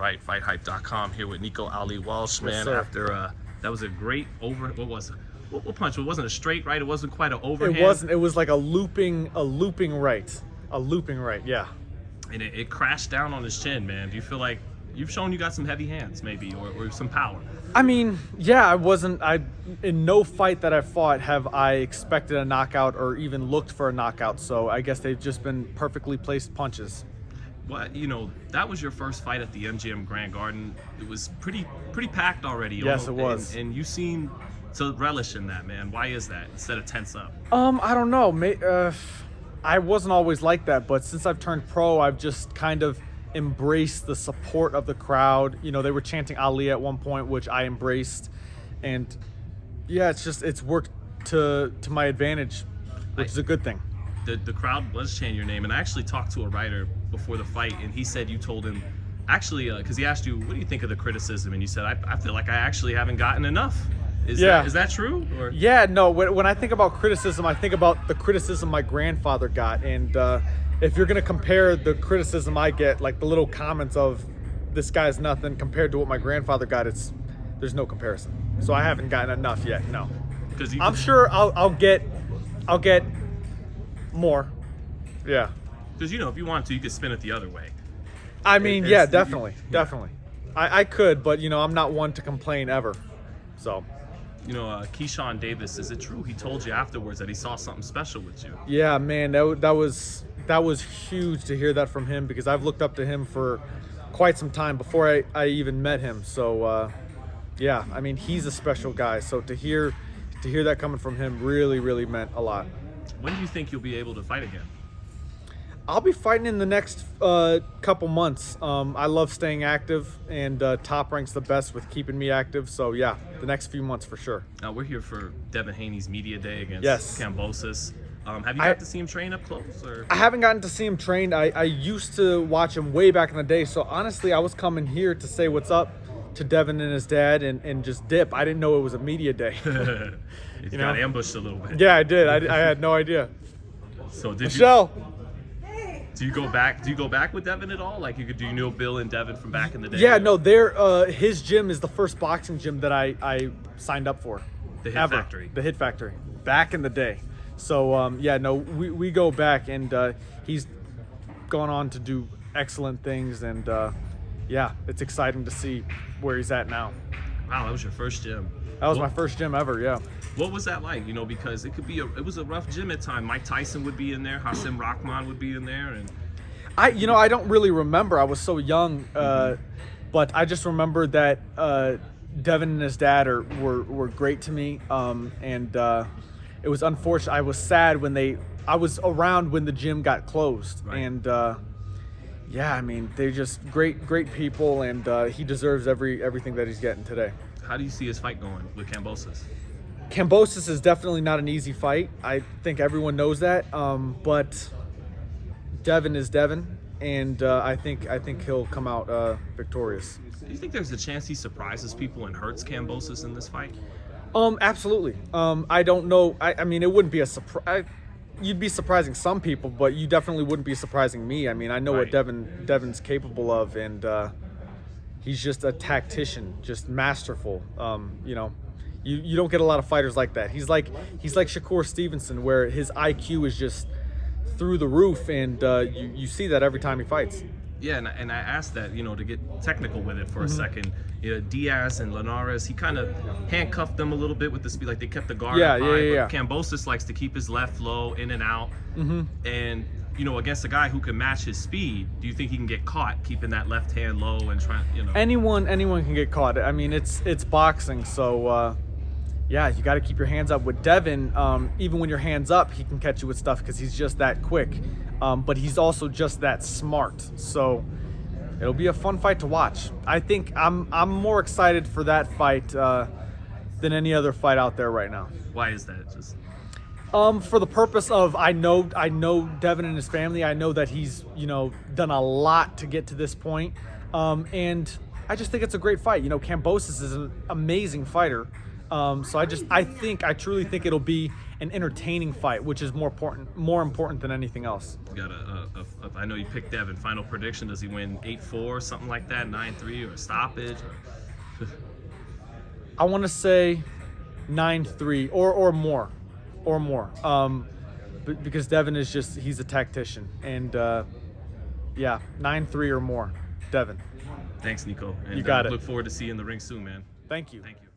right, FightHype.com here with Nico Ali Walsh, man. Yes, after that was a great what was it? What punch? It wasn't a straight right. It wasn't quite an overhand. It wasn't. It was like a looping right. Yeah. And it crashed down on his chin, man. Do you feel like you've shown you got some heavy hands, maybe, or some power? I mean, yeah, in no fight that I fought have I expected a knockout or even looked for a knockout. So I guess they've just been perfectly placed punches. Well, that was your first fight at the MGM Grand Garden. It was pretty packed already. Yes, it was. And you seem to relish in that, man. Why is that instead of tense up? I don't know. I wasn't always like that, but since I've turned pro, I've just kind of embraced the support of the crowd. They were chanting Ali at one point, which I embraced, and yeah, it's worked to my advantage, which is a good thing. The crowd was chanting your name, and I actually talked to a writer before the fight, and he said you told him, actually, because he asked you, what do you think of the criticism, and you said, I feel like I actually haven't gotten enough. Is that true? Or? Yeah, no, when I think about criticism, I think about the criticism my grandfather got, and if you're going to compare the criticism I get, like the little comments of this guy's nothing compared to what my grandfather got, there's no comparison. So I haven't gotten enough yet, no. I'm sure I'll get more. Yeah. Because, if you want to, you could spin it the other way. I mean, yeah, definitely. I could, but, I'm not one to complain ever, so. Keyshawn Davis, is it true he told you afterwards that he saw something special with you? Yeah, man, that was huge to hear that from him, because I've looked up to him for quite some time before I even met him. So, yeah, I mean, he's a special guy. So to hear that coming from him really, really meant a lot. When do you think you'll be able to fight again? I'll be fighting in the next couple months. I love staying active, and Top Rank's the best with keeping me active. So, yeah, the next few months for sure. Now, we're here for Devin Haney's media day against Kambosos. Have you got to see him train up close? Or? I haven't gotten to see him train. I used to watch him way back in the day. So, honestly, I was coming here to say what's up to Devin and his dad and just dip. I didn't know it was a media day. You got ambushed a little bit. Yeah, I did. I had no idea. So did Michelle. Do you go back with Devin at all? Like do you know Bill and Devin from back in the day? Yeah, no, his gym is the first boxing gym that I signed up for. The Hit Factory. The Hit Factory. Back in the day. So we go back, and he's gone on to do excellent things, and it's exciting to see where he's at now. Wow, that was your first gym. That was my first gym ever, yeah. What was that like? Because it was a rough gym at times. Mike Tyson would be in there, Hassan Rahman would be in there, and I don't really remember. I was so young, but I just remember that Devin and his dad were great to me, and it was unfortunate. I was sad I was around when the gym got closed, right. And I mean, they're just great people, and he deserves everything that he's getting today. How do you see his fight going with Kambosos? Kambosos is definitely not an easy fight. I think everyone knows that. But Devin is Devin, and I think he'll come out victorious. Do you think there's a chance he surprises people and hurts Kambosos in this fight? Absolutely. I don't know. I mean, it wouldn't be a surprise. You'd be surprising some people, but you definitely wouldn't be surprising me. I mean, I know what Devin's capable of, and he's just a tactician, just masterful. You don't get a lot of fighters like that. He's like Shakur Stevenson, where his IQ is just through the roof, and you see that every time he fights. Yeah, and I asked that, to get technical with it for a second. Diaz and Linares, he kind of handcuffed them a little bit with the speed, like they kept the guard up high. But Kambosos likes to keep his left low, in and out. And against a guy who can match his speed, do you think he can get caught keeping that left hand low and trying? Anyone can get caught. I mean, it's boxing, so. You got to keep your hands up. With Devin, even when your hands up, he can catch you with stuff because he's just that quick. But he's also just that smart. So it'll be a fun fight to watch. I think I'm more excited for that fight than any other fight out there right now. Why is that? Just for the purpose of I know Devin and his family. I know that he's done a lot to get to this point, and I just think it's a great fight. Kambosos is an amazing fighter. So I truly think it'll be an entertaining fight, which is more important than anything else. You got I know you picked Devin. Final prediction: does he win 8-4, something like that, 9-3, or stoppage? I want to say 9-3 or more, because Devin is he's a tactician, and 9-3 or more, Devin. Thanks, Nico. And, you got it. Look forward to seeing you in the ring soon, man. Thank you. Thank you.